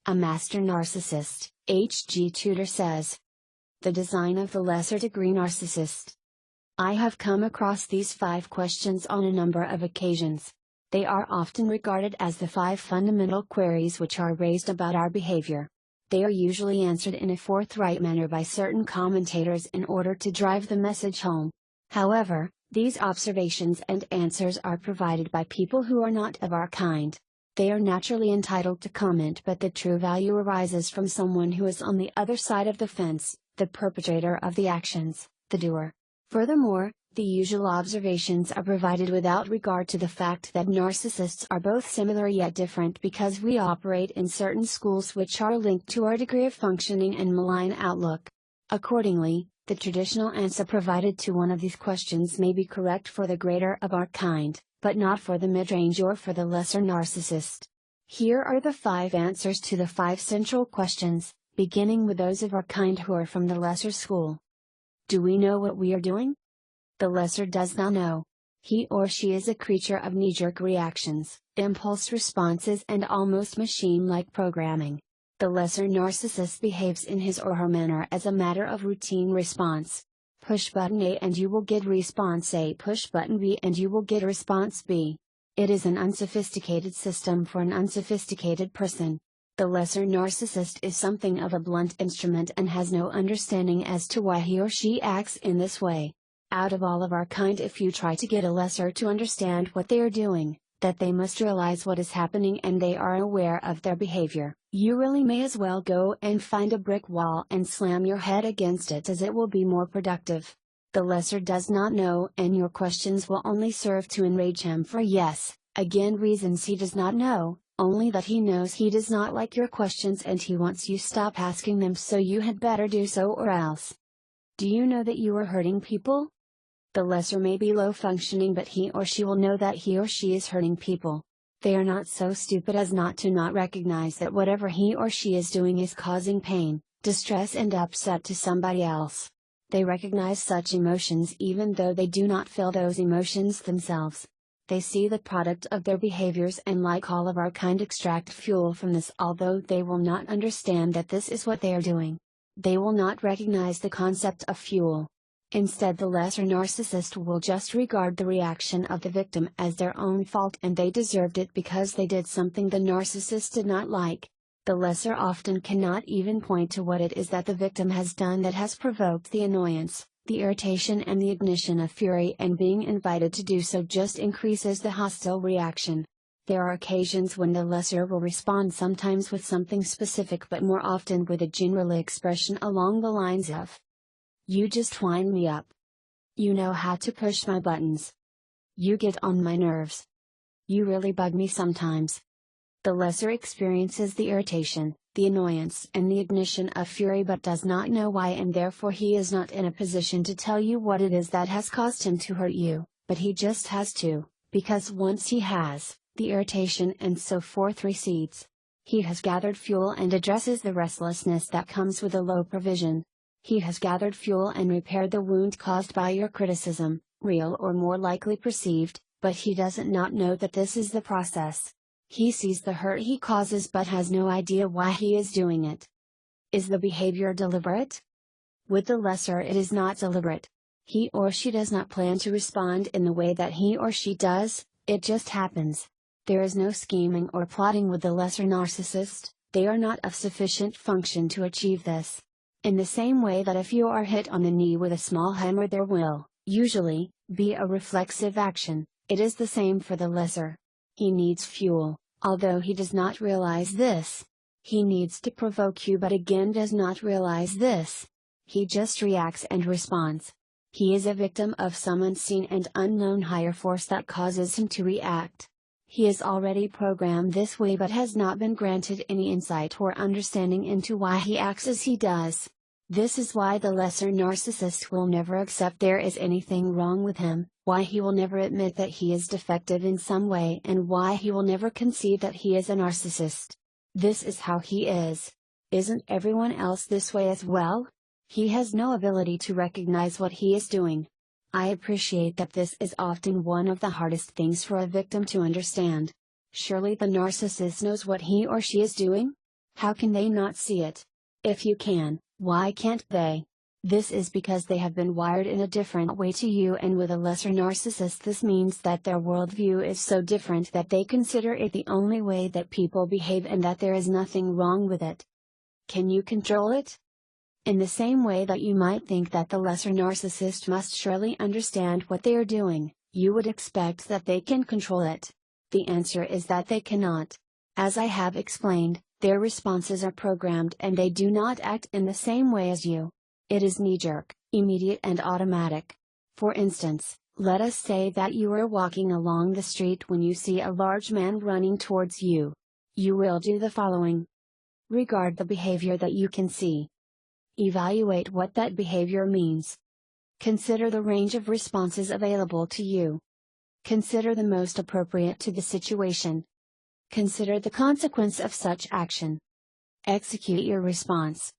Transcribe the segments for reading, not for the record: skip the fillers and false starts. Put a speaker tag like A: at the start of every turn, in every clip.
A: A master narcissist, H.G. Tudor says. The design of the lesser degree narcissist. I have come across these 5 questions on a number of occasions. They are often regarded as the 5 fundamental queries which are raised about our behavior. They are usually answered in a forthright manner by certain commentators in order to drive the message home. However, these observations and answers are provided by people who are not of our kind. They are naturally entitled to comment, but the true value arises from someone who is on the other side of the fence, the perpetrator of the actions, the doer. Furthermore, the usual observations are provided without regard to the fact that narcissists are both similar yet different, because we operate in certain schools which are linked to our degree of functioning and malign outlook. Accordingly, the traditional answer provided to one of these questions may be correct for the greater of our kind, but not for the mid-range or for the lesser narcissist. Here are the 5 answers to the 5 central questions, beginning with those of our kind who are from the lesser school. Do we know what we are doing? The lesser does not know. He or she is a creature of knee-jerk reactions, impulse responses and almost machine-like programming. The lesser narcissist behaves in his or her manner as a matter of routine response. Push button A and you will get response A. Push button B and you will get response B. It is an unsophisticated system for an unsophisticated person. The lesser narcissist is something of a blunt instrument and has no understanding as to why he or she acts in this way. Out of all of our kind, if you try to get a lesser to understand what they are doing, that they must realize what is happening and they are aware of their behavior, you really may as well go and find a brick wall and slam your head against it, as it will be more productive. The lesser does not know, and your questions will only serve to enrage him for again reasons he does not know, only that he knows he does not like your questions and he wants you stop asking them, so you had better do so or else. Do you know that you are hurting people? The lesser may be low functioning, but he or she will know that he or she is hurting people. They are not so stupid as not recognize that whatever he or she is doing is causing pain, distress and upset to somebody else. They recognize such emotions even though they do not feel those emotions themselves. They see the product of their behaviors and, like all of our kind, extract fuel from this, although they will not understand that this is what they are doing. They will not recognize the concept of fuel. Instead, the lesser narcissist will just regard the reaction of the victim as their own fault and they deserved it because they did something the narcissist did not like. The lesser often cannot even point to what it is that the victim has done that has provoked the annoyance, the irritation and the ignition of fury, and being invited to do so just increases the hostile reaction. There are occasions when the lesser will respond, sometimes with something specific but more often with a general expression along the lines of, "You just wind me up. You know how to push my buttons. You get on my nerves. You really bug me sometimes." The lesser experiences the irritation, the annoyance and the ignition of fury but does not know why, and therefore he is not in a position to tell you what it is that has caused him to hurt you, but he just has to, because once he has, the irritation and so forth recedes. He has gathered fuel and addresses the restlessness that comes with a low provision. He has gathered fuel and repaired the wound caused by your criticism, real or more likely perceived, but he doesn't not know that this is the process. He sees the hurt he causes but has no idea why he is doing it. Is the behavior deliberate? With the lesser it is not deliberate. He or she does not plan to respond in the way that he or she does, it just happens. There is no scheming or plotting with the lesser narcissist, they are not of sufficient function to achieve this. In the same way that if you are hit on the knee with a small hammer, there will, usually, be a reflexive action, it is the same for the lesser. He needs fuel, although he does not realize this. He needs to provoke you but again does not realize this. He just reacts and responds. He is a victim of some unseen and unknown higher force that causes him to react. He is already programmed this way but has not been granted any insight or understanding into why he acts as he does. This is why the lesser narcissist will never accept there is anything wrong with him, why he will never admit that he is defective in some way, and why he will never concede that he is a narcissist. This is how he is. Isn't everyone else this way as well? He has no ability to recognize what he is doing. I appreciate that this is often one of the hardest things for a victim to understand. Surely the narcissist knows what he or she is doing? How can they not see it? If you can, why can't they? This is because they have been wired in a different way to you, and with a lesser narcissist this means that their worldview is so different that they consider it the only way that people behave and that there is nothing wrong with it. Can you control it? In the same way that you might think that the lesser narcissist must surely understand what they are doing, you would expect that they can control it. The answer is that they cannot. As I have explained, their responses are programmed and they do not act in the same way as you. It is knee-jerk, immediate and automatic. For instance, let us say that you are walking along the street when you see a large man running towards you. You will do the following. Regard the behavior that you can see. Evaluate what that behavior means. Consider the range of responses available to you. Consider the most appropriate to the situation. Consider the consequence of such action. Execute your response.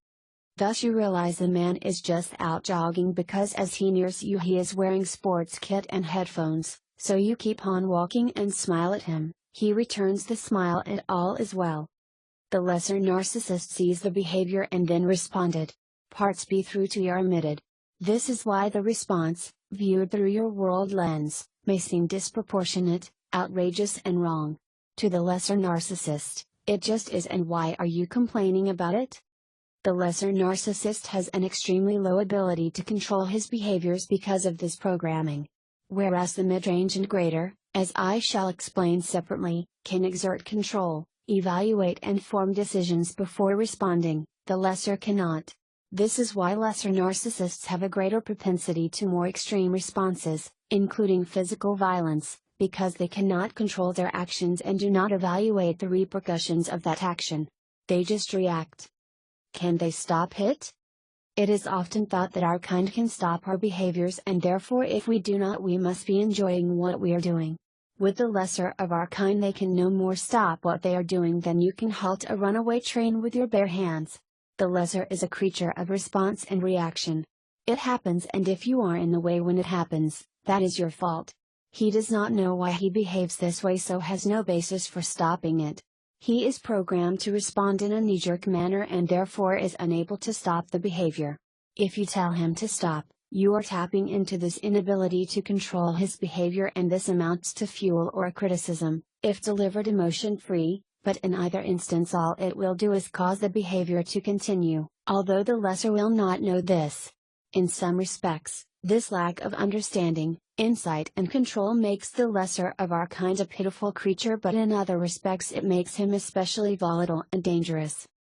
A: Thus you realize the man is just out jogging because as he nears you he is wearing sports kit and headphones, so you keep on walking and smile at him, he returns the smile and all is well. The lesser narcissist sees the behavior and then responded. Parts B through to are omitted. This is why the response, viewed through your world lens, may seem disproportionate, outrageous and wrong. To the lesser narcissist, it just is, and why are you complaining about it? The lesser narcissist has an extremely low ability to control his behaviors because of this programming. Whereas the mid-range and greater, as I shall explain separately, can exert control, evaluate and form decisions before responding, the lesser cannot. This is why lesser narcissists have a greater propensity to more extreme responses, including physical violence, because they cannot control their actions and do not evaluate the repercussions of that action. They just react. Can they stop it? It is often thought that our kind can stop our behaviors, and therefore if we do not we must be enjoying what we are doing. With the lesser of our kind they can no more stop what they are doing than you can halt a runaway train with your bare hands. The lesser is a creature of response and reaction. It happens, and if you are in the way when it happens, that is your fault. He does not know why he behaves this way, so has no basis for stopping it. He is programmed to respond in a knee-jerk manner and therefore is unable to stop the behavior. If you tell him to stop, you are tapping into this inability to control his behavior, and this amounts to fuel or criticism, if delivered emotion-free, but in either instance all it will do is cause the behavior to continue, although the lesser will not know this. In some respects, this lack of understanding, insight and control makes the lesser of our kind a pitiful creature, but in other respects it makes him especially volatile and dangerous.